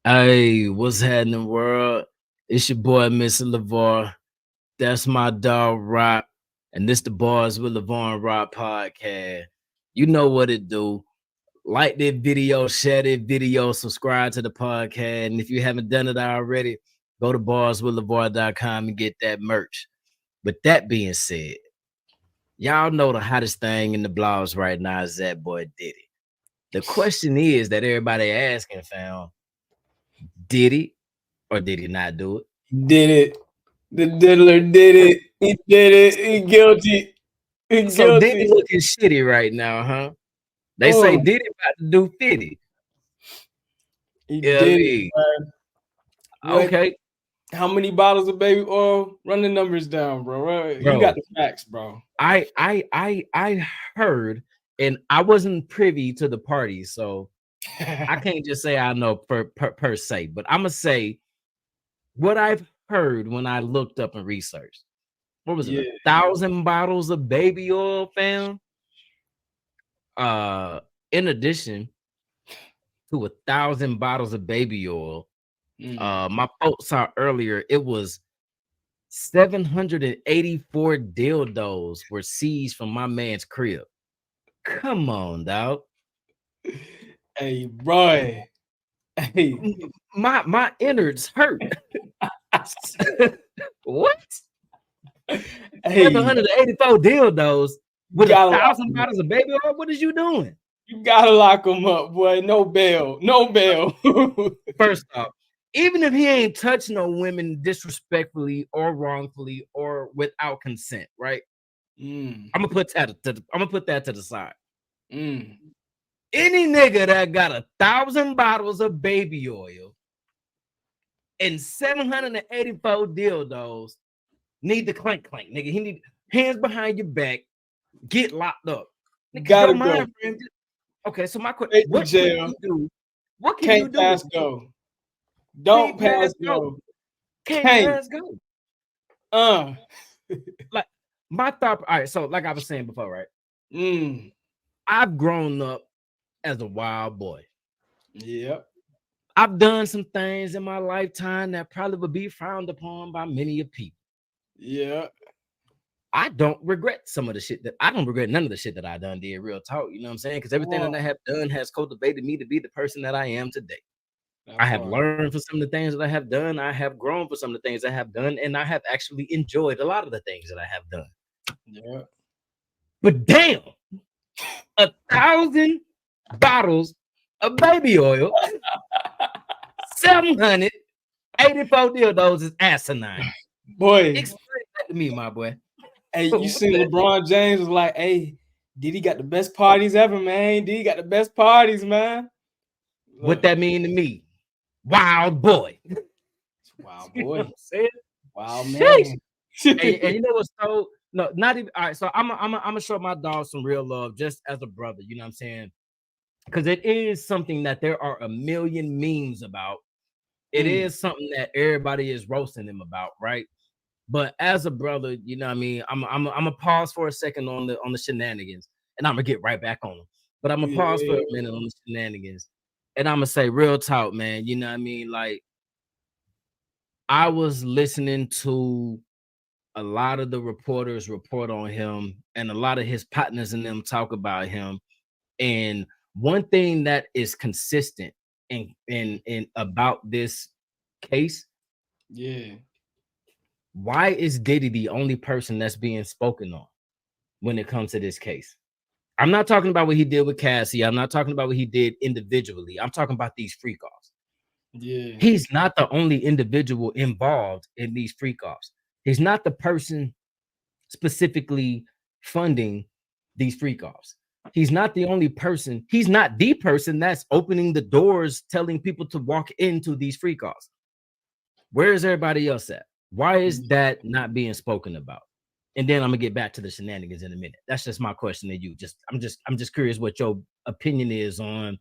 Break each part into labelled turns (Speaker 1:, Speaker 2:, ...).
Speaker 1: Hey, what's happening, world? It's your boy, Mr. LeVar. That's my dog, Rock. And this the Barz with LeVar and Rock podcast. You know what it do. Like that video, share that video, subscribe to the podcast. And if you haven't done it already, go to barzwithlevar.com and get that merch. With that being said, y'all know the hottest thing in the blogs right now is that boy Diddy. The question is that everybody asking, fam, did he or did he not do it?
Speaker 2: Did it. The diddler did it. He did it. He guilty. He
Speaker 1: So Diddy
Speaker 2: guilty.
Speaker 1: looking shitty right now, huh? They say Diddy about to do 50.
Speaker 2: He
Speaker 1: You know what I
Speaker 2: did it,
Speaker 1: mean?
Speaker 2: man. What?
Speaker 1: Okay,
Speaker 2: How many bottles of baby oil? Run the numbers down, bro. Right? You got
Speaker 1: bro.
Speaker 2: the facts, bro.
Speaker 1: I heard, and I wasn't privy to the party, so I can't just say I know per se, but I'm gonna say what I've heard when I looked up and researched. What was it?
Speaker 2: Yeah.
Speaker 1: 1,000 bottles of baby oil, fam. In addition to 1,000 bottles of baby oil. My folks saw earlier, it was 784 dildos were seized from my man's crib. Come on, dog.
Speaker 2: Hey, bro. Hey.
Speaker 1: My innards hurt. What?
Speaker 2: Hey.
Speaker 1: 784 dildos with
Speaker 2: You gotta
Speaker 1: 1,000 bottles of baby oil? What is you doing?
Speaker 2: You gotta lock him up, boy. No bail. No bail.
Speaker 1: First off, even if he ain't touched no women disrespectfully or wrongfully or without consent, right? I'm gonna put that to the side. Any nigga that got 1,000 bottles of baby oil and 784 dildos need to clank, nigga. He need hands behind your back, get locked up. Nigga,
Speaker 2: Gotta
Speaker 1: your mind
Speaker 2: go.
Speaker 1: frame. Okay, so my question: what can you do? What can you
Speaker 2: Can't
Speaker 1: do?
Speaker 2: pass go. Don't pass go.
Speaker 1: Can't pass go. Like my thought. All right, so like I was saying before, right? I've grown up as a wild boy.
Speaker 2: Yep.
Speaker 1: I've done some things in my lifetime that probably would be frowned upon by many of people.
Speaker 2: Yeah.
Speaker 1: I don't regret some of the shit that I don't regret none of the shit that I done did. Real talk, you know what I'm saying? Because everything that I have done has cultivated me to be the person that I am today. I have learned for some of the things that I have done. I have grown for some of the things I have done, and I have actually enjoyed a lot of the things that I have done.
Speaker 2: Yeah.
Speaker 1: But damn, 1,000 bottles of baby oil, 784 dildos is asinine.
Speaker 2: Boy,
Speaker 1: explain that to me, my boy.
Speaker 2: Hey, you seen LeBron James was like, "Hey, Diddy got the best parties ever, man. Diddy got the best parties, man."
Speaker 1: Look. What that mean to me? Wild boy.
Speaker 2: Wild boy.
Speaker 1: You know
Speaker 2: wild man.
Speaker 1: and you know what's so no, not even all right. So I'm gonna show my dog some real love just as a brother. You know what I'm saying? Because it is something that there are a million memes about. It is something that everybody is roasting him about, right? But as a brother, you know what I mean? I'm gonna pause for a second on the shenanigans, and I'm gonna get right back on them. But I'm gonna pause for a minute on the shenanigans, and I'm gonna say real talk, man. You know what I mean? Like I was listening to a lot of the reporters report on him, and a lot of his partners in them talk about him. And one thing that is consistent in about this case, why is Diddy the only person that's being spoken on when it comes to this case? I'm not talking about what he did with Cassie. I'm not talking about what he did individually. I'm talking about these freak offs.
Speaker 2: Yeah.
Speaker 1: He's not the only individual involved in these freak offs. He's not the person specifically funding these freak offs. He's not the only person. He's not the person that's opening the doors, telling people to walk into these freak offs. Where is everybody else at? Why is that not being spoken about? And then I'm gonna get back to the shenanigans in a minute. That's just my question to you. I'm just curious what your opinion is on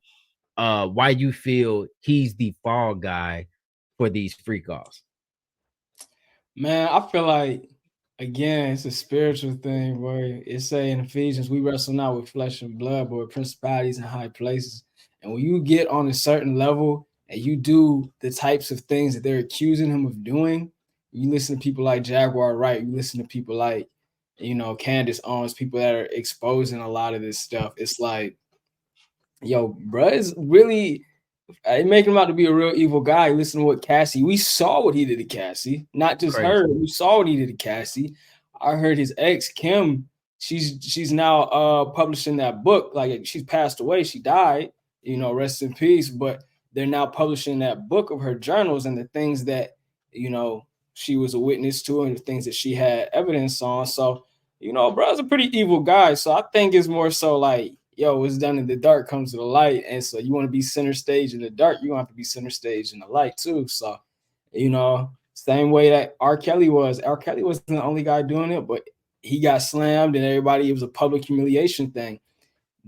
Speaker 1: why you feel he's the fall guy for these freak offs.
Speaker 2: Man, I feel like again, it's a spiritual thing, boy. It say in Ephesians, we wrestle not with flesh and blood, but with principalities and high places. And when you get on a certain level and you do the types of things that they're accusing him of doing, you listen to people like Jaguar Wright, you listen to people like, Candace Owens, people that are exposing a lot of this stuff. It's like, yo, bruh is really making him out to be a real evil guy. Listen to what Cassie, we saw what he did to Cassie, not just
Speaker 1: Crazy.
Speaker 2: her. We saw what he did to Cassie. I heard his ex, Kim, she's now publishing that book. Like, she's passed away, she died, rest in peace. But they're now publishing that book of her journals and the things that, she was a witness to and the things that she had evidence on. So, bro's a pretty evil guy. So I think it's more so like, yo, what's done in the dark comes to the light. And so you want to be center stage in the dark, you have to be center stage in the light too. So, same way that R. Kelly was. R. Kelly wasn't the only guy doing it, but he got slammed and everybody, it was a public humiliation thing.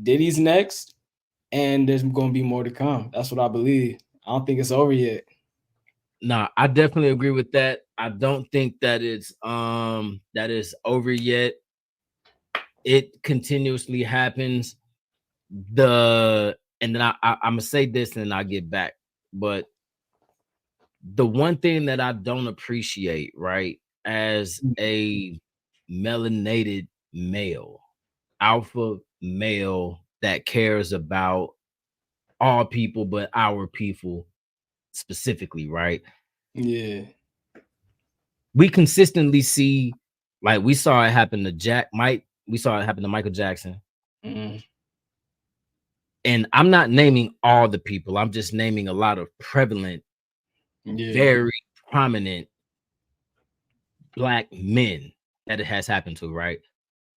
Speaker 2: Diddy's next, and there's going to be more to come. That's what I believe. I don't think it's over yet.
Speaker 1: Nah, I definitely agree with that. I don't think that it's that is over yet. It continuously happens. And then I'm gonna say this and then I'll get back. But the one thing that I don't appreciate, right, as a melanated male, alpha male that cares about all people but our people specifically, right?
Speaker 2: Yeah.
Speaker 1: We consistently see, like, we saw it happen to we saw it happen to Michael Jackson.
Speaker 2: Mm-hmm.
Speaker 1: And I'm not naming all the people, I'm just naming a lot of prevalent, very prominent Black men that it has happened to, right?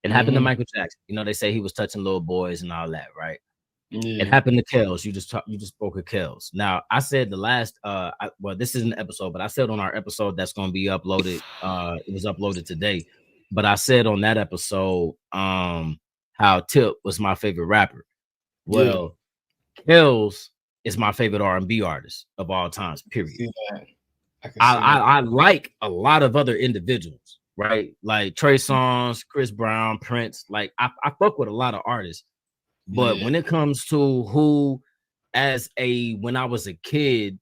Speaker 1: It happened to Michael Jackson. They say he was touching little boys and all that, right?
Speaker 2: Yeah.
Speaker 1: It happened to Kells. You just spoke of Kells. Now, I said the last well, this isn't an episode, but I said on our episode that's going to be uploaded, it was uploaded today, but I said on that episode how Tip was my favorite rapper. Well, Kells is my favorite R&B artist of all times, period. I like a lot of other individuals, right? Like Trey Songz, Chris Brown, Prince. Like I fuck with a lot of artists. But when it comes to who, when I was a kid,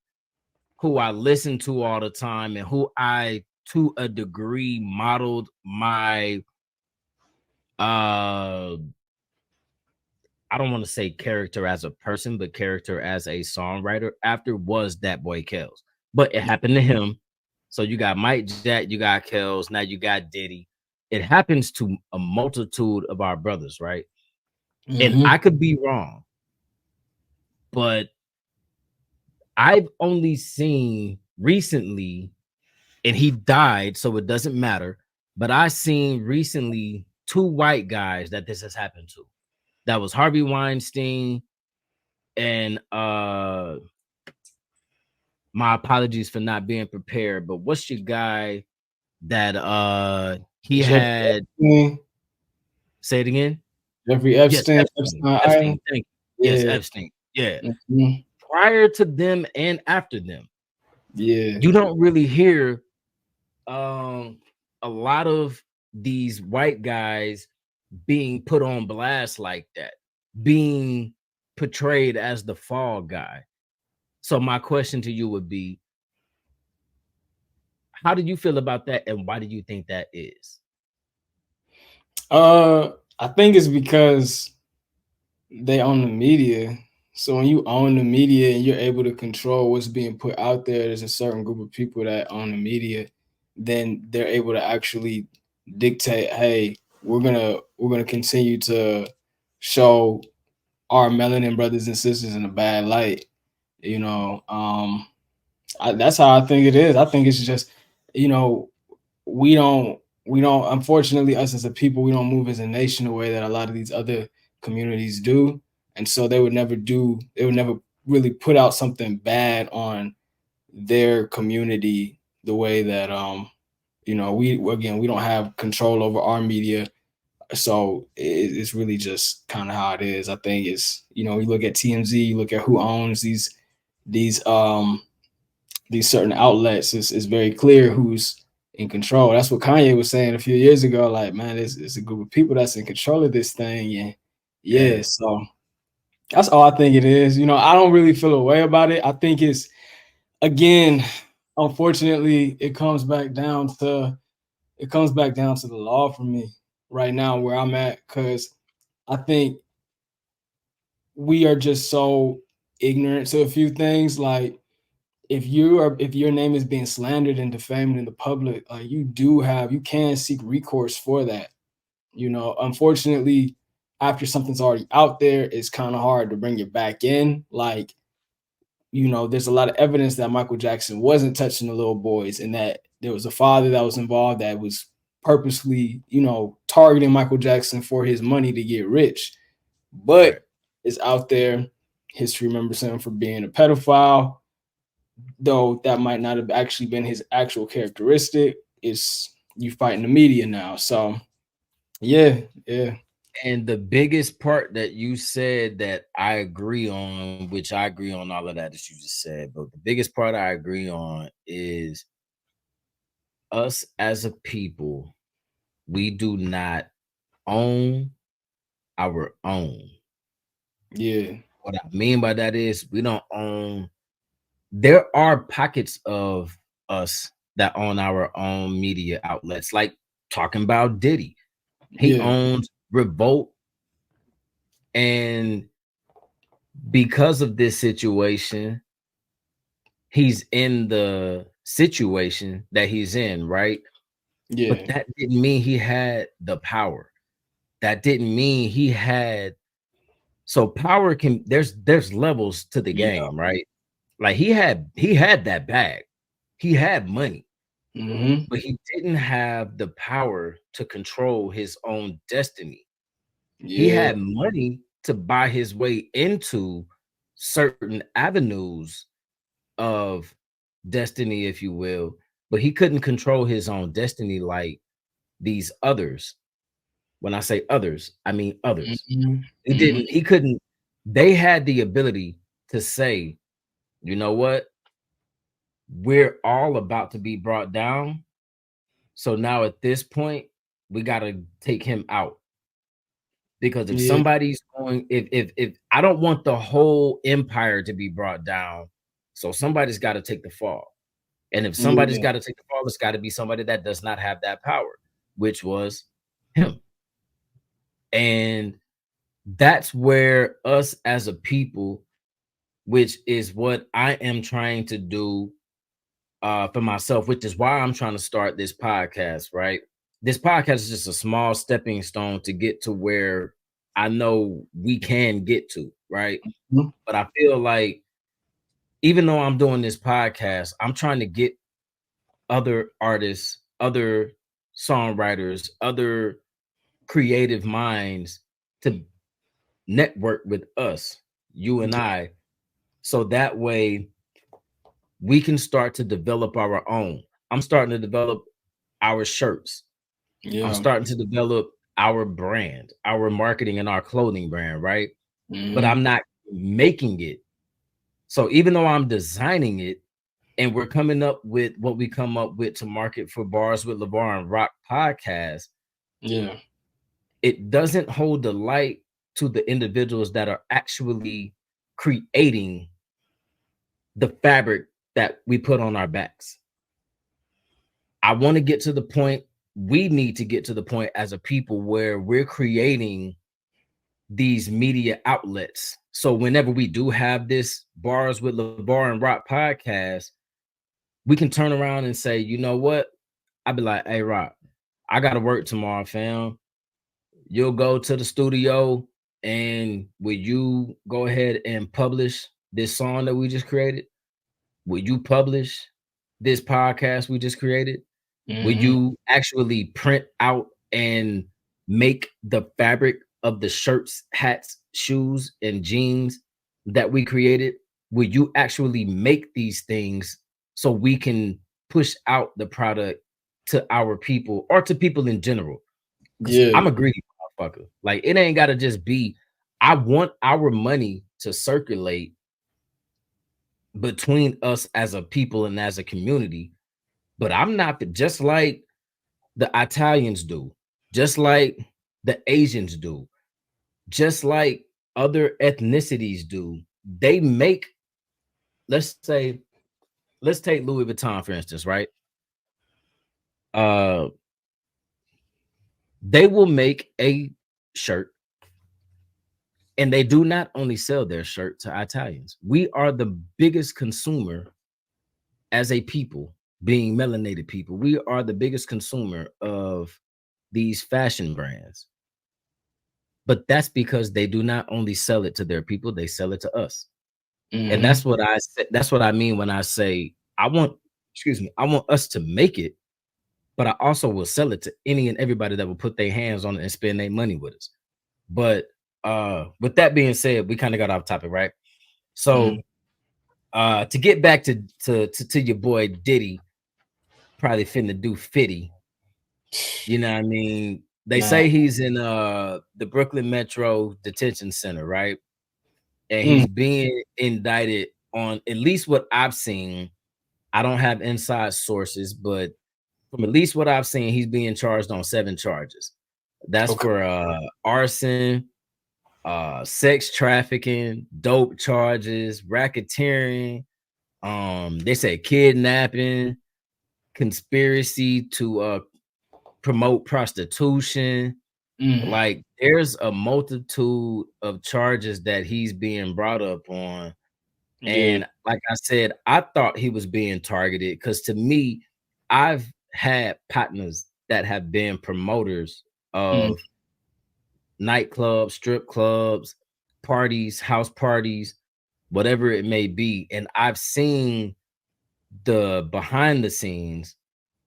Speaker 1: who I listened to all the time and who I, to a degree, modeled my, I don't want to say character as a person, but character as a songwriter after, was that boy Kells. But it happened to him. So you got Mike Jack, you got Kells, now you got Diddy. It happens to a multitude of our brothers, right? And I could be wrong, but I've only seen recently, and he died, so it doesn't matter, but I seen recently 2 white guys that this has happened to. That was Harvey Weinstein and my apologies for not being prepared, but what's your guy that he had? Say it again.
Speaker 2: Jeffrey Epstein.
Speaker 1: Yes, Epstein. Thank you. Yes, Epstein. Yeah. Prior to them and after them.
Speaker 2: Yeah.
Speaker 1: You don't really hear a lot of these white guys being put on blast like that, being portrayed as the fall guy. So my question to you would be, how do you feel about that, and why do you think that is?
Speaker 2: I think it's because they own the media. So when you own the media and you're able to control what's being put out there, there's a certain group of people that own the media, then they're able to actually dictate, hey, we're gonna continue to show our melanin brothers and sisters in a bad light. That's how I think it is. I think it's just, we don't, unfortunately, us as a people, we don't move as a nation the way that a lot of these other communities do. And so they would never really put out something bad on their community the way that, we don't have control over our media. So it's really just kind of how it is. I think it's, you look at TMZ, you look at who owns these certain outlets, it's very clear who's in control. That's what Kanye was saying a few years ago. Like, man, it's a group of people that's in control of this thing. And so that's all I think it is. I don't really feel a way about it. I think it's again, unfortunately, it comes back down to the law for me right now where I'm at, because I think we are just so ignorant to a few things. Like if your name is being slandered and defamed in the public, like you can seek recourse for that. Unfortunately, after something's already out there, it's kind of hard to bring it back in. Like, there's a lot of evidence that Michael Jackson wasn't touching the little boys, and that there was a father that was involved that was purposely, targeting Michael Jackson for his money to get rich.
Speaker 1: Right.
Speaker 2: But it's out there. History remembers him for being a pedophile, though that might not have actually been his actual characteristic. It's you fighting the media now. So yeah, yeah.
Speaker 1: And the biggest part that you said that I agree on, which I agree on all of that you just said, but the biggest part I agree on is us as a people, we do not own our own.
Speaker 2: Yeah.
Speaker 1: What I mean by that is we don't own, there are pockets of us that own our own media outlets, like talking about Diddy. He
Speaker 2: Yeah.
Speaker 1: owns Revolt, and because of this situation, he's in the situation that he's in, right? But
Speaker 2: Yeah.
Speaker 1: that didn't mean he had the power. That didn't mean he had, so power can, there's levels to the
Speaker 2: Yeah.
Speaker 1: game, right? Like he had that bag. He had money,
Speaker 2: Mm-hmm.
Speaker 1: but he didn't have the power to control his own destiny. He
Speaker 2: Yeah.
Speaker 1: had money to buy his way into certain avenues of destiny, if you will, but he couldn't control his own destiny like these others. When I say others, I mean others.
Speaker 2: Mm-hmm.
Speaker 1: He didn't,
Speaker 2: Mm-hmm.
Speaker 1: he couldn't, they had the ability to say, you know what, we're all about to be brought down. So now at this point, we got to take him out. Because if
Speaker 2: Yeah.
Speaker 1: somebody's going, if I don't want the whole empire to be brought down, so somebody's got to take the fall. And if somebody's
Speaker 2: Yeah.
Speaker 1: got to take the fall, it's got to be somebody that does not have that power, which was him. And that's where us as a people, which is what I am trying to do for myself, which is why I'm trying to start this podcast, right? This podcast is just a small stepping stone to get to where I know we can get to, right?
Speaker 2: Mhm.
Speaker 1: But I feel like even though I'm doing this podcast, I'm trying to get other artists, other songwriters, other creative minds to network with us, you and
Speaker 2: Yeah.
Speaker 1: I, so that way we can start to develop our own. I'm starting to develop our shirts. I'm
Speaker 2: Yeah.
Speaker 1: starting to develop our brand, our marketing and our clothing brand, right? But
Speaker 2: Mm-hmm.
Speaker 1: I'm not making it. So even though I'm designing it and we're coming up with what we come up with to market for Bars with LeVar and Rock podcast,
Speaker 2: Yeah.
Speaker 1: it doesn't hold the light to the individuals that are actually creating the fabric that we put on our backs. I want to get to the point, we need to get to the point as a people where we're creating these media outlets. So whenever we do have this Bars with LeVar and Rock podcast, we can turn around and say, you know what? I'd be like, hey, Rock, I got to work tomorrow, fam. You'll go to the studio and will you go ahead and publish this song that we just created? Will you publish this podcast we just created? Will
Speaker 2: Mm-hmm.
Speaker 1: you actually print out and make the fabric of the shirts, hats, shoes, and jeans that we created? Will you actually make these things so we can push out the product to our people or to people in general? Because
Speaker 2: Yeah.
Speaker 1: I'm a greedy motherfucker. Like it ain't gotta just be, I want our money to circulate between us as a people and as a community, but I'm not just like the Italians do, just like the Asians do, just like other ethnicities do. They make, let's say, let's take Louis Vuitton for instance, right? Uh, they will make a shirt, and they do not only sell their shirt to Italians. We are the biggest consumer as a people, being melanated people. We are the biggest consumer of these fashion brands. But that's because they do not only sell it to their people, they sell it to us. And that's what I said. That's what I mean when I say I want us to make it, but I also will sell it to any and everybody that will put their hands on it and spend their money with us. But with that being said, we kind of got off topic, right? So to get back to your boy Diddy, probably finna do 50. You know what I mean? They say he's in the Brooklyn Metro Detention Center, right? And he's being indicted on, at least what I've seen. I don't have inside sources, but from at least what I've seen, he's being charged on 7 charges. That's for arson, sex trafficking, dope charges, racketeering. They say kidnapping, conspiracy to promote prostitution. Like there's a multitude of charges that he's being brought up on. And like I said, I thought he was being targeted because to me, I've had partners that have been promoters of nightclubs, strip clubs, parties, house parties, whatever it may be. And I've seen the behind the scenes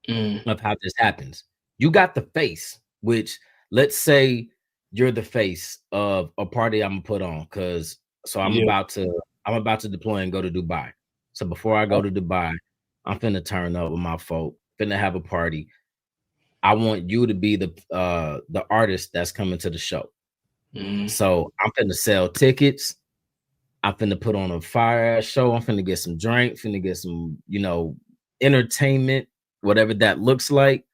Speaker 1: of how this happens. You got the face, which let's say you're the face of a party I'm gonna put on because I'm about to deploy and go to Dubai. So before I go to Dubai, I'm finna turn up with my folk, finna have a party. I want you to be the artist that's coming to the show. So I'm finna sell tickets. I'm finna put on a fire show. I'm finna get some drink, finna get some, entertainment, whatever that looks like.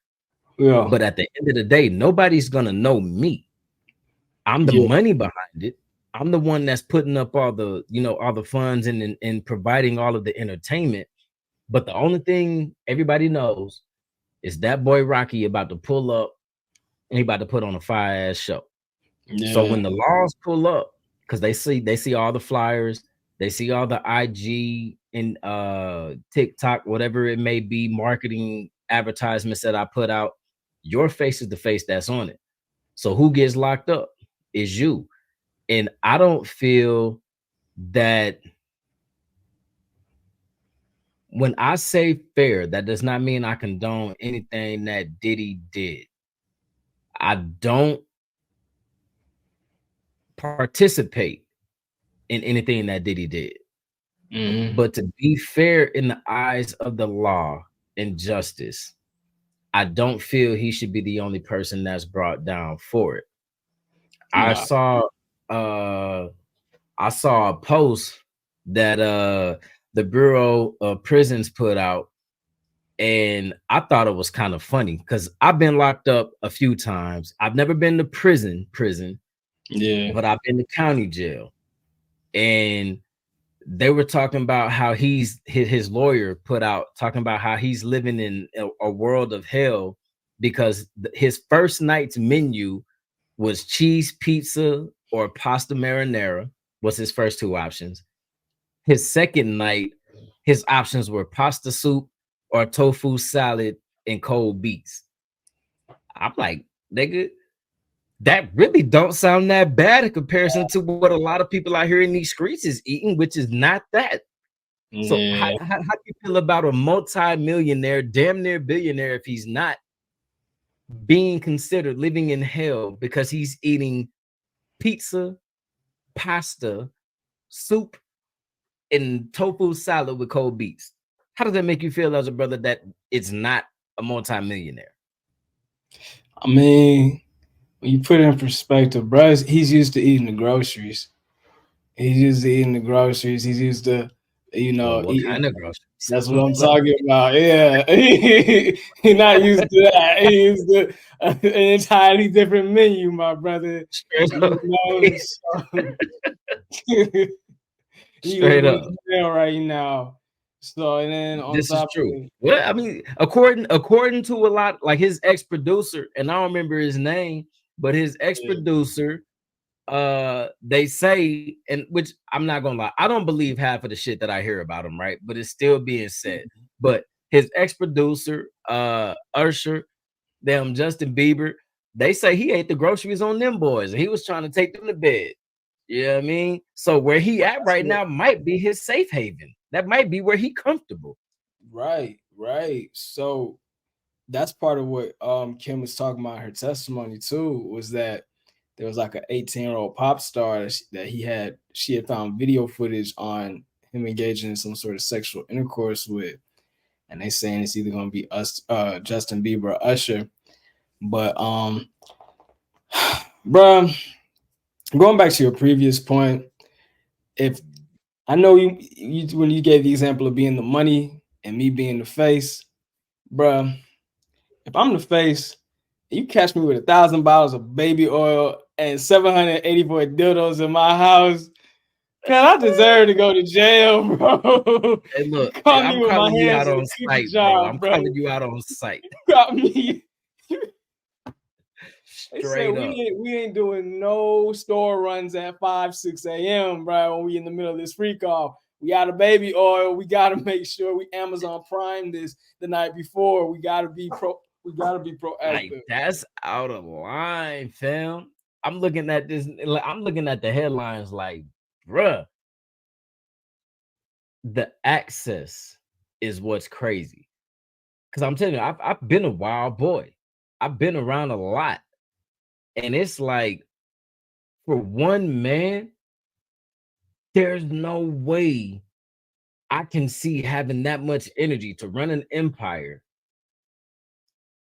Speaker 1: Yeah. But at the end of the day, nobody's gonna know me. I'm the money behind it. I'm the one that's putting up all the, all the funds and providing all of the entertainment. But the only thing everybody knows is that boy Rocky about to pull up and he about to put on a fire ass show. Yeah. So when the laws pull up, because they see all the flyers, they see all the IG and TikTok, whatever it may be, marketing advertisements that I put out, your face is the face that's on it. So who gets locked up is you. And I don't feel that when I say fair, that does not mean I condone anything that Diddy did. I don't participate in anything that Diddy did. But to be fair in the eyes of the law and justice, I don't feel he should be the only person that's brought down for it. I saw a post that the Bureau of Prisons put out, and I thought it was kind of funny because I've been locked up a few times. I've never been to prison, but I've been to county jail. And they were talking about how his lawyer put out talking about how he's living in a world of hell because his first night's menu was cheese pizza or pasta marinara was his first 2 options. His second night, his options were pasta soup or tofu salad and cold beets. I'm like, nigga, that really don't sound that bad in comparison to what a lot of people out here in these streets is eating, which is not that. So how do you feel about a multi-millionaire, damn near billionaire, if he's not being considered living in hell because he's eating pizza, pasta, soup, and tofu salad with cold beets? How does that make you feel as a brother that it's not a multi-millionaire?
Speaker 2: I mean, when you put it in perspective, bro, he's used to eating the groceries. He's used to eating the groceries. He's used to,
Speaker 1: what kind of groceries?
Speaker 2: That's what I'm talking about. Yeah, he's not used to that. He used to an entirely different menu, my brother. Straight up.
Speaker 1: Straight up
Speaker 2: right now. So and then on
Speaker 1: This is
Speaker 2: top of
Speaker 1: true.
Speaker 2: it,
Speaker 1: Well, I mean, according to a lot, like his ex-producer, and I don't remember his name, but his
Speaker 2: yeah,
Speaker 1: ex-producer, they say, and which I'm not gonna lie, I don't believe half of the shit that I hear about him, right? But it's still being said. But his ex-producer, Usher, them Justin Bieber, they say he ate the groceries on them boys, and he was trying to take them to bed. You know what I mean? So where he at
Speaker 2: that's
Speaker 1: right
Speaker 2: what,
Speaker 1: now might be his safe haven. That might be where he comfortable.
Speaker 2: right. So that's part of what Kim was talking about in her testimony too, was that there was like an 18-year-old pop star that she had found video footage on him engaging in some sort of sexual intercourse with, and they saying it's either gonna be us, Justin Bieber or Usher. But bro, going back to your previous point, if I know you when you gave the example of being the money and me being the face, bro, if I'm the face, you catch me with 1,000 bottles of baby oil and 784 dildos in my house, man, I deserve to go to jail, bro.
Speaker 1: Hey,
Speaker 2: You
Speaker 1: look,
Speaker 2: caught
Speaker 1: I'm
Speaker 2: me with my
Speaker 1: calling you
Speaker 2: hands
Speaker 1: out
Speaker 2: in
Speaker 1: on
Speaker 2: a cookie
Speaker 1: sight, bro.
Speaker 2: jar,
Speaker 1: I'm
Speaker 2: bro.
Speaker 1: calling you out on sight.
Speaker 2: You got me. They said
Speaker 1: Straight up.
Speaker 2: we ain't doing no store runs at 5, 6 a.m., bro. When we in the middle of this freak off. We got a baby oil. We gotta make sure we Amazon Prime this the night before. We gotta be
Speaker 1: Like,
Speaker 2: proactive.
Speaker 1: that's out of line, fam. I'm looking at this, I'm looking at the headlines like, bruh, the access is what's crazy. Because I'm telling you, I've been a wild boy. I've been around a lot. And it's like, for one man, there's no way I can see having that much energy to run an empire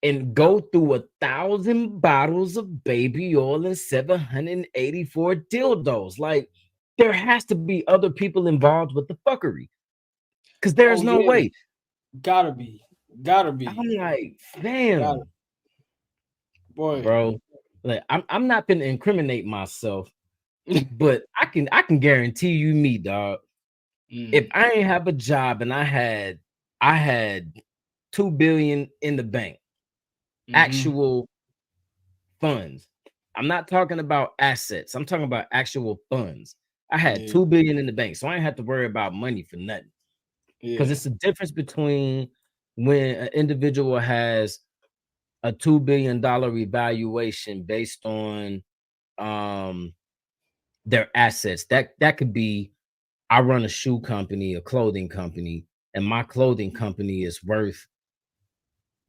Speaker 1: and go through 1,000 bottles of baby oil and 784 dildos. Like, there has to be other people involved with the fuckery. Because there's
Speaker 2: Oh
Speaker 1: no
Speaker 2: yeah,
Speaker 1: way.
Speaker 2: gotta be, gotta
Speaker 1: I'm
Speaker 2: be,
Speaker 1: like,
Speaker 2: gotta,
Speaker 1: fam,
Speaker 2: boy.
Speaker 1: bro. Like, I'm not gonna incriminate myself, but I can guarantee you me, dog. If
Speaker 2: Mm,
Speaker 1: I ain't have a job and I had 2 billion in the bank,
Speaker 2: mm-hmm.
Speaker 1: actual funds. I'm not talking about assets. I'm talking about actual funds. I had
Speaker 2: Yeah,
Speaker 1: 2 billion in the bank, so I ain't have to worry about money for nothing. Because
Speaker 2: yeah,
Speaker 1: it's a difference between when an individual has a $2 billion evaluation based on um their assets. That could be, I run a shoe company, a clothing company, and my clothing company is worth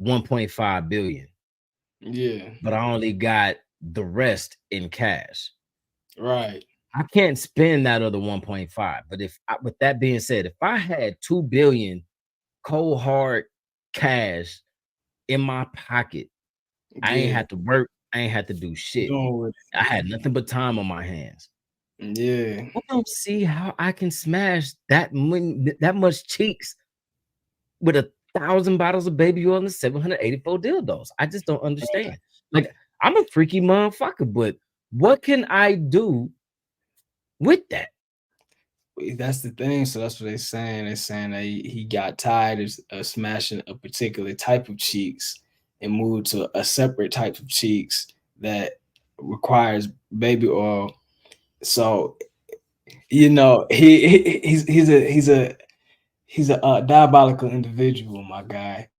Speaker 1: 1.5 billion,
Speaker 2: yeah.
Speaker 1: but I only got the rest in cash.
Speaker 2: Right.
Speaker 1: I can't spend that other 1.5. But with that being said, if I had 2 billion cold hard cash in my pocket, I ain't
Speaker 2: Yeah.
Speaker 1: had to work, I ain't had to do shit.
Speaker 2: Doing with
Speaker 1: I had nothing but time on my hands.
Speaker 2: it. Yeah.
Speaker 1: I don't see how I can smash that much cheeks with 1,000 bottles of baby oil and 784 dildos. I just don't
Speaker 2: Right.
Speaker 1: understand. Like, I'm a freaky motherfucker, but what can I do with that?
Speaker 2: That's the thing. So that's what they're saying. They're saying that he got tired of smashing a particular type of cheeks and moved to a separate type of cheeks that requires baby oil. So he's a diabolical individual, my guy.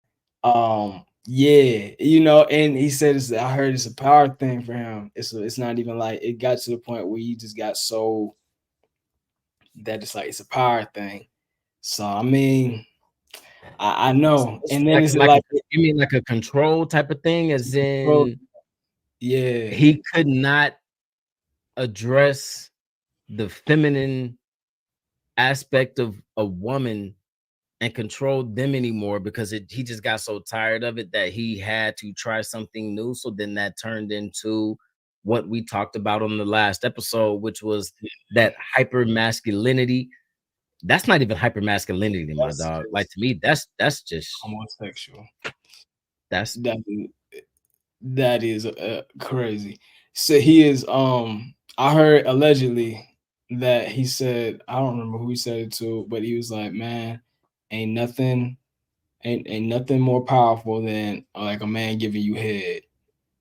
Speaker 2: Yeah, and he said I heard it's a power thing for him. It's not even like it got to the point where he just got so that it's like it's a power thing. So I mean, I know.
Speaker 1: It's
Speaker 2: And then
Speaker 1: like
Speaker 2: it's
Speaker 1: like a,
Speaker 2: like,
Speaker 1: you mean like a control type of thing, as
Speaker 2: bro,
Speaker 1: in
Speaker 2: yeah,
Speaker 1: he could not address the feminine aspect of a woman and control them anymore because he just got so tired of it that he had to try something new. So then that turned into what we talked about on the last episode, which was that hyper masculinity. That's not even hyper masculinity, my
Speaker 2: that's
Speaker 1: dog. Like,
Speaker 2: just
Speaker 1: to me, that's just
Speaker 2: homosexual.
Speaker 1: that's
Speaker 2: That that is crazy. So he is. I heard allegedly that he said, I don't remember who he said it to, but he was like, man, ain't nothing more powerful than like a man giving you head.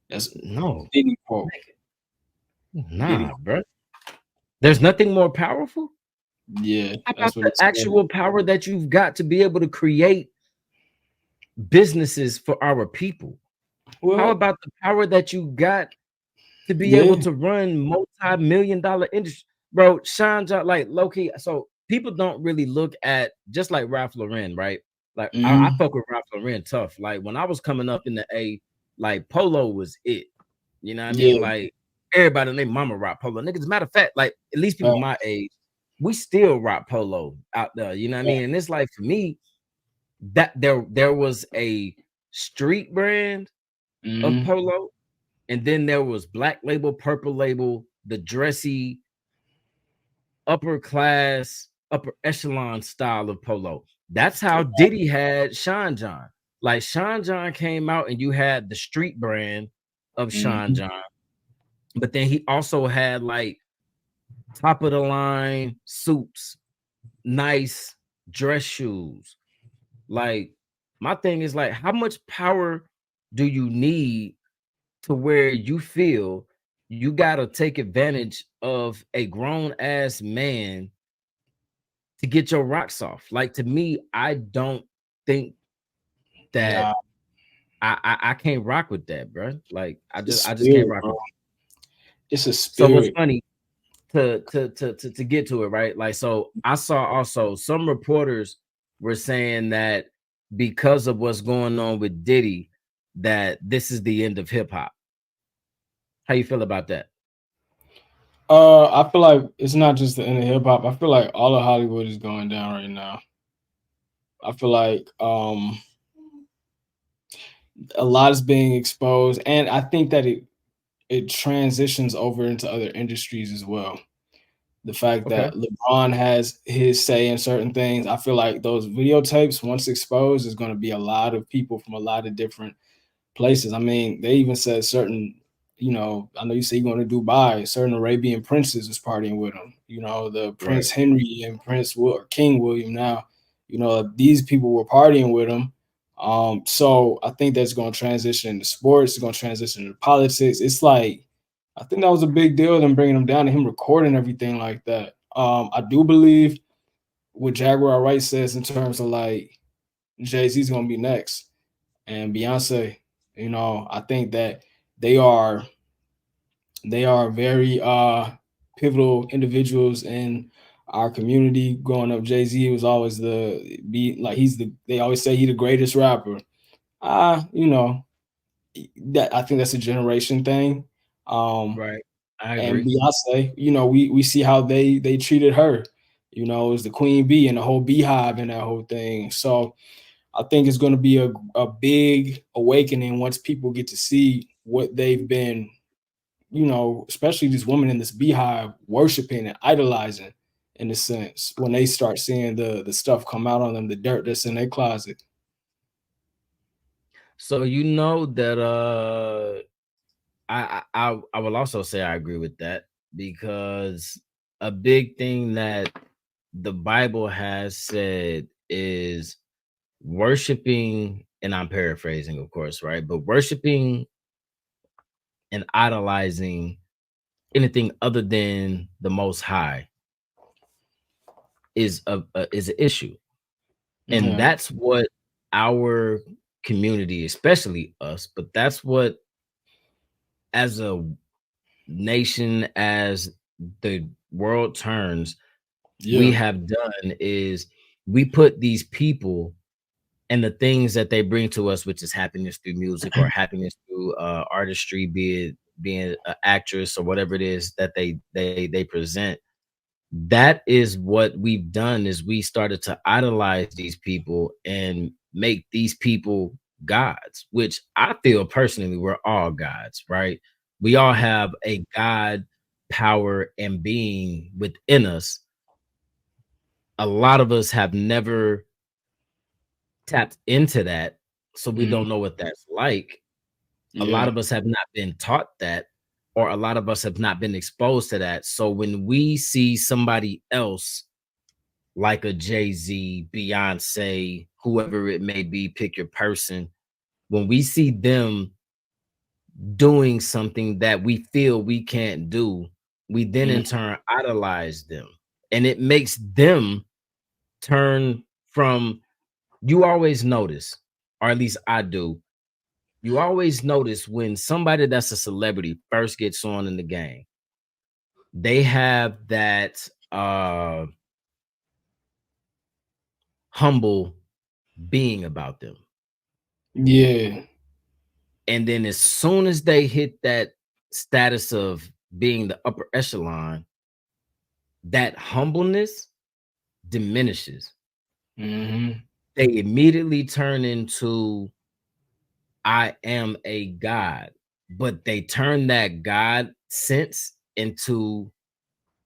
Speaker 2: That's
Speaker 1: No,
Speaker 2: Diddy quote. Diddy.
Speaker 1: nah, bro. There's nothing more powerful.
Speaker 2: Yeah,
Speaker 1: How about
Speaker 2: that's what
Speaker 1: the
Speaker 2: he said.
Speaker 1: actual power that you've got to be able to create businesses for our people? How
Speaker 2: Well,
Speaker 1: about the power that you got to be able
Speaker 2: yeah.
Speaker 1: to run multi-million-dollar industry? Bro, Sean John, like low-key. So people don't really look at, just like Ralph Lauren, right? Like I
Speaker 2: Mhm.
Speaker 1: fuck with Ralph Lauren tough. Like when I was coming up in the A, like Polo was it. You know what I
Speaker 2: Yeah.
Speaker 1: mean? Like everybody and their mama rock Polo. Niggas, matter of fact, like at least people
Speaker 2: Uh,
Speaker 1: my age, we still rock Polo out there. You know what I mean? And it's like for me, that there was a street brand of
Speaker 2: mhm.
Speaker 1: Polo, and then there was Black Label, Purple Label, the dressy upper class, upper echelon style of Polo. That's how Diddy had Sean John. Like Sean John came out and you had the street brand of Sean
Speaker 2: Mhm.
Speaker 1: John, but then he also had like top of the line suits, nice dress shoes. Like my thing is like, how much power do you need to where you feel you got to take advantage of a grown ass man to get your rocks off? Like to me, I don't think that
Speaker 2: Nah,
Speaker 1: I can't rock with that, bro. Like
Speaker 2: it's
Speaker 1: I just can't
Speaker 2: spirit,
Speaker 1: rock
Speaker 2: bro.
Speaker 1: with it.
Speaker 2: It's a
Speaker 1: So what's
Speaker 2: spirit.
Speaker 1: funny to get to it, right? Like so I saw also some reporters were saying that because of what's going on with Diddy, that this is the end of hip hop. How you feel about that?
Speaker 2: I feel like it's not just the end of hip hop. I feel like all of Hollywood is going down right now. I feel like a lot is being exposed, and I think that it transitions over into other industries as well. The fact
Speaker 1: Okay.
Speaker 2: that LeBron has his say in certain things, I feel like those videotapes, once exposed, is going to be a lot of people from a lot of different places. I mean, they even said certain, I know you say you're going to Dubai, certain Arabian princes was partying with him. The
Speaker 1: Right.
Speaker 2: Prince Henry and King William now, these people were partying with him. So I think that's going to transition into sports. It's going to transition into politics. It's like, I think that was a big deal, them bringing him down and him recording everything like that. I do believe what Jaguar Wright says in terms of like Jay-Z's going to be next and Beyonce. I think that they are very pivotal individuals in our community. Growing up, Jay-Z was always they always say he the greatest rapper. You know, that I think that's a generation thing. Um,
Speaker 1: Right. I
Speaker 2: and
Speaker 1: agree.
Speaker 2: Beyonce, we see how they treated her. It was the queen bee and the whole beehive and that whole thing. So I think it's going to be a big awakening once people get to see what they've been, especially these women in this beehive worshiping and idolizing in a sense when they start seeing the stuff come out on them, the dirt that's in their closet.
Speaker 1: So you know that I will also say I agree with that, because a big thing that the Bible has said is worshiping, and I'm paraphrasing, of course, right? But worshiping and idolizing anything other than the Most High is an issue, and
Speaker 2: Yeah.
Speaker 1: that's what our community, especially us, but that's what, as a nation, as the world turns, we
Speaker 2: Yeah.
Speaker 1: have done is we put these people and the things that they bring to us, which is happiness through music or happiness through artistry, be it being an actress or whatever it is that they present. That is what we've done, is we started to idolize these people and make these people gods, which I feel personally we're all gods, right? We all have a god power and being within us. A lot of us have never tapped into that, so we
Speaker 2: Mhm.
Speaker 1: don't know what that's like. A lot
Speaker 2: Yeah.
Speaker 1: of us have not been taught that, or a lot of us have not been exposed to that. So when we see somebody else like a Jay-Z, Beyonce, whoever it may be, pick your person, when we see them doing something that we feel we can't do, we then in turn idolize them. And it makes them turn from, you always notice, or at least I do, you always notice when somebody that's a celebrity first gets on in the game, they have that humble being about them.
Speaker 2: Yeah.
Speaker 1: And then as soon as they hit that status of being the upper echelon, that humbleness diminishes.
Speaker 2: Mm-hmm.
Speaker 1: They immediately turn into, I am a god, but they turn that god sense into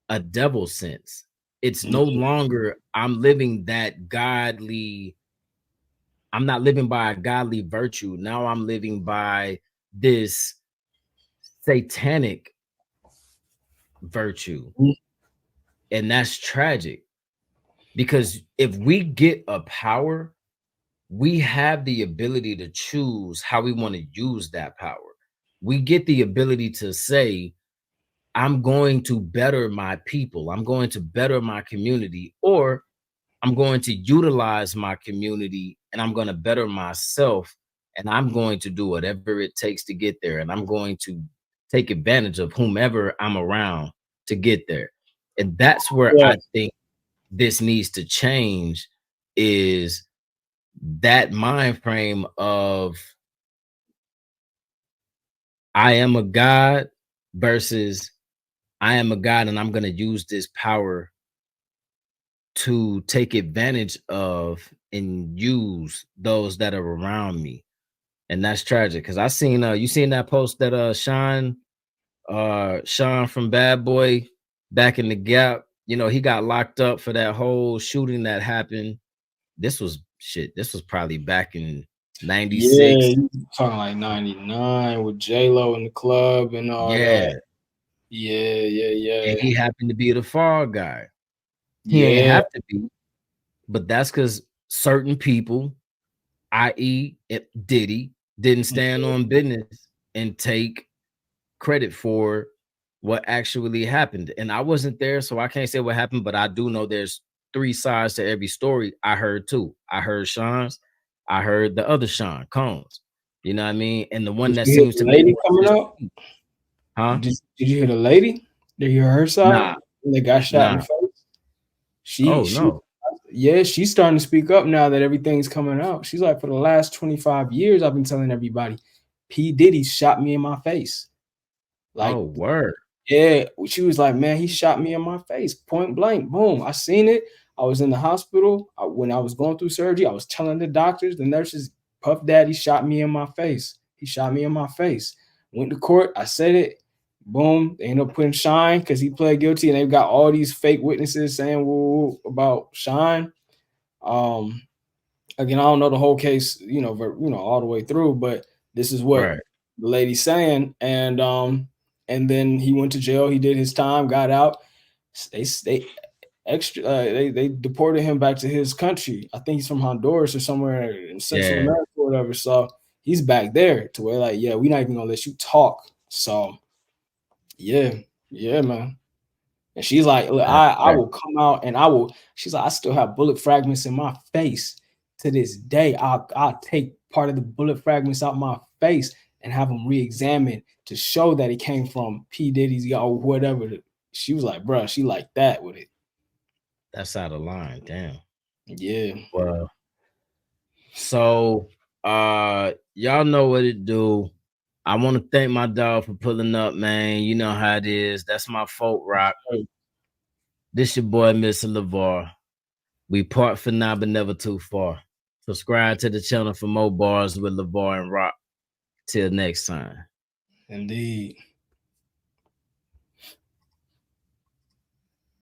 Speaker 1: a devil sense. It's no longer, I'm living that godly, I'm not living by a godly virtue. Now I'm living by this satanic virtue. And that's tragic, because if we get a power, we have the ability to choose how we want to use that power. We get the ability to say, I'm going to better my people, I'm going to better my community, or I'm going to utilize my community and I'm going to better myself, and I'm going to do whatever it takes to get there, and I'm going to take advantage of whomever I'm around to get there. And that's where
Speaker 2: Yeah.
Speaker 1: I think this needs to change, is that mind frame of I am a god versus I am a god and I'm going to use this power to take advantage of and use those that are around me. And that's tragic, because I seen you seen that post that Sean from Bad Boy back in the Gap, you know, he got locked up for that whole shooting that happened. This was probably back in
Speaker 2: Yeah,
Speaker 1: 96.
Speaker 2: you talking like 99 with J-Lo in the club and all
Speaker 1: Yeah.
Speaker 2: that. Yeah.
Speaker 1: And he happened to be the fall guy. He ain't
Speaker 2: Yeah.
Speaker 1: have to be, but that's because certain people, i.e., Diddy, didn't stand on business and take credit for what actually happened. And I wasn't there, so I can't say what happened, but I do know there's three sides to every story. I heard two. I heard Sean's, I heard the other Sean Combs. You know what I mean? And the one
Speaker 2: Did
Speaker 1: that
Speaker 2: you hear
Speaker 1: seems to
Speaker 2: the
Speaker 1: make
Speaker 2: lady
Speaker 1: more
Speaker 2: coming
Speaker 1: sense
Speaker 2: up?
Speaker 1: to me. Huh?
Speaker 2: Did you hear the lady? Did you hear her side?
Speaker 1: Nah,
Speaker 2: When they got shot in the
Speaker 1: nah.
Speaker 2: face?
Speaker 1: Oh
Speaker 2: She
Speaker 1: no.
Speaker 2: yeah, she's starting to speak up now that everything's coming out. She's like, for the last 25 years, I've been telling everybody, P. Diddy shot me in my face.
Speaker 1: Oh,
Speaker 2: Like,
Speaker 1: word.
Speaker 2: yeah, she was like, man, he shot me in my face, point blank, boom. I seen it. I was in the hospital. When I was going through surgery, I was telling the doctors, the nurses, Puff Daddy shot me in my face. He shot me in my face. Went to court. I said it. Boom. They ended up putting Shine because he pled guilty, and they've got all these fake witnesses saying woo about Shine. Again, I don't know the whole case, all the way through, but this is what
Speaker 1: Right.
Speaker 2: the lady's saying. And then he went to jail. He did his time, got out. They deported him back to his country. I think he's from Honduras or somewhere in Central
Speaker 1: Yeah,
Speaker 2: America or whatever. So he's back there to where, like, yeah, we're not even gonna let you talk. So yeah, man. And she's like, look,
Speaker 1: that's
Speaker 2: I
Speaker 1: fair.
Speaker 2: will come out and she's like, I still have bullet fragments in my face to this day. I'll take part of the bullet fragments out my face and have them re-examined to show that it came from P. Diddy's or whatever. She was like, bro, she like that with it.
Speaker 1: That's out of line. Damn.
Speaker 2: Yeah.
Speaker 1: Well, so y'all know what it do. I want to thank my dog for pulling up, man. You know how it is. That's my folk rock. This your boy, Mr. LeVar. We part for now, but never too far. Subscribe to the channel for more bars with LeVar and Rock. Till next time.
Speaker 2: Indeed.